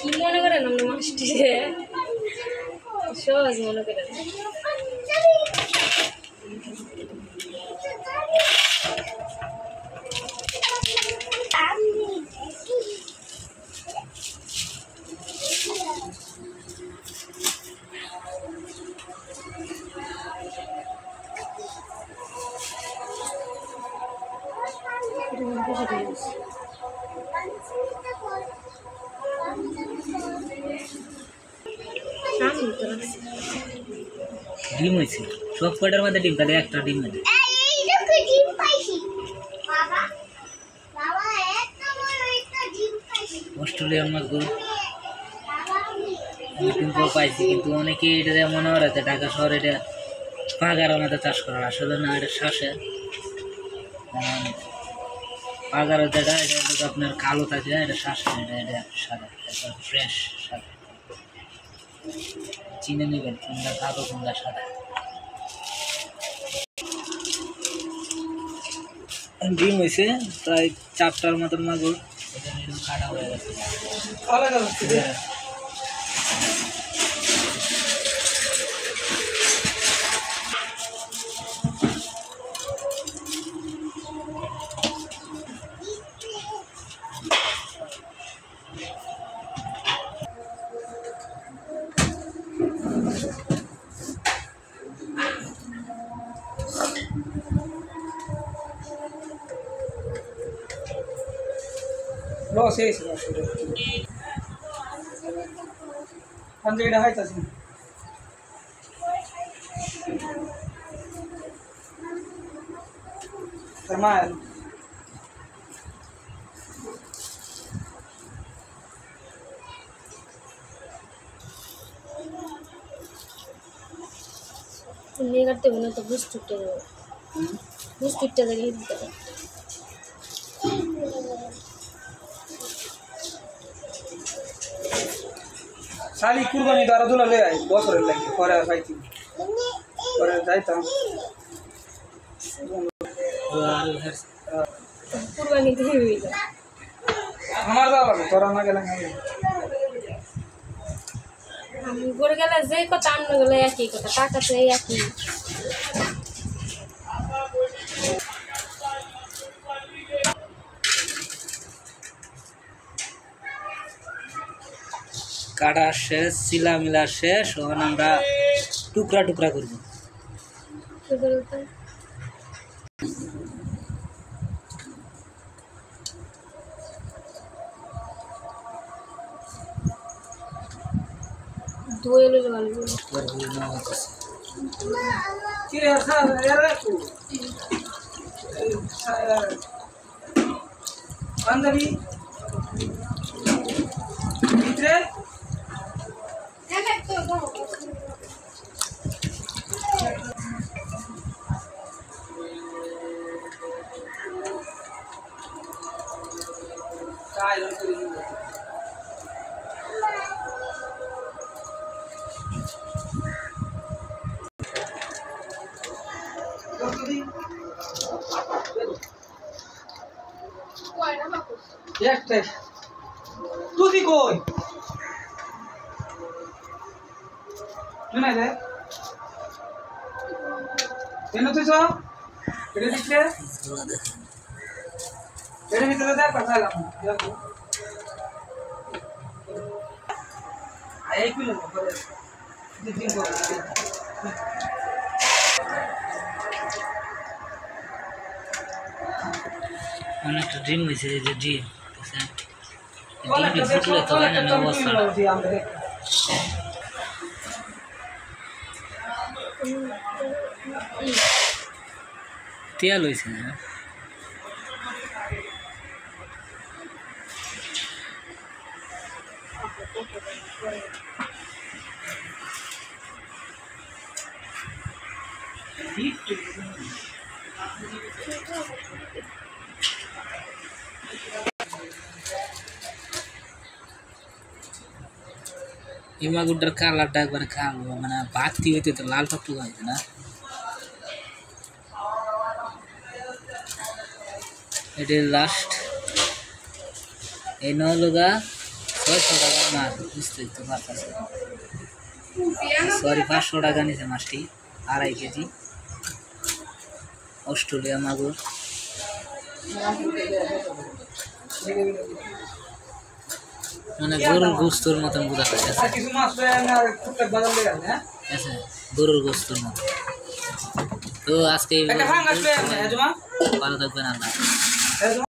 কি মনে করেন আমরা মাছটিরে সহজ মনে করেন। ডিম হয়েছে সব কয়টার মধ্যে ডিম তাহলে একটা ডিম মধ্যে অস্ট্রেলিয়ার মাছগুলো কিন্তু পাইছি, কিন্তু অনেকে এটা মনে হয় ঢাকা শহরে এটা পাগার মধ্যে চাষ করা, আসলে না এটা শ্বাসে পাগারের জায়গা এটা আপনার কালো থাকে, এটা শ্বাসে এটা সাদা ফ্রেশ সাদা চিনে নেবেন কোনটা কালো কোনটা সাদা। ডিম হয়েছে প্রায় 4টার মতন মাগুর, কাটা হয়ে গেছে। No, sí, sí, sí. ¿Cuánto era ahí? ¿Estás? Hermano. নিয়ে কাটতে হবে না তো বুস্টুরটা দেবো, বুস্টুরটা দেখে দিতে হবে। শালি কুরবানি দ্বারা দুলা লয়ে আই বছরের লাগে পরে আর পাইছি পরে যাইতাম কুরবানি দিয়ে হয়ে যায় আমার যাওয়া লাগে তোরা না গেলে আমি ঘুরে গেলে যে কথা আন্ন গেলে একই কথা, টাকা তো এই একই। কাটা শেষ, শিলা মিলা শেষ, ওখানে আমরা টুকরা টুকরা করব। ধুয়ে লইলে ভালো কি রে স্যার এরা তো বান্ধবী ভিতরে তুই কই শুনে দে কেন তুই সব এটা দিচ্ছে এর ভিতরে দেখ পাঠালাম দেখো এই কিলো করে দিন করে অনেকটা ডিম হয়েছে, এই যে ডিম ফুটলে তো হয় না অবস্থা। তেল হয়েছে না এই মাগুরটার কালারটা একবারে কালো, মানে বাতি হইতে তো লাল টকটক হয়েছে না। এটা লাস্ট এই নলগা 600 টাকা মাছ বুঝতেই তো পারতেছে সরি 500 টাকা নিছে মাছটি 2.5 কেজি অস্ট্রেলিয়া মাগুর মানে গরুর গোস্তর মতন বোঝা যাচ্ছে কিছু মাছ আর টুকটাক বাজার লেগে আছে হ্যাঁ আচ্ছা গরুর গোস্তর মতো তো আজকে একটা ফাঙ্গাস পেয়ে আছে জমা ভালো থাকবেন আল্লাহ হ্যাঁ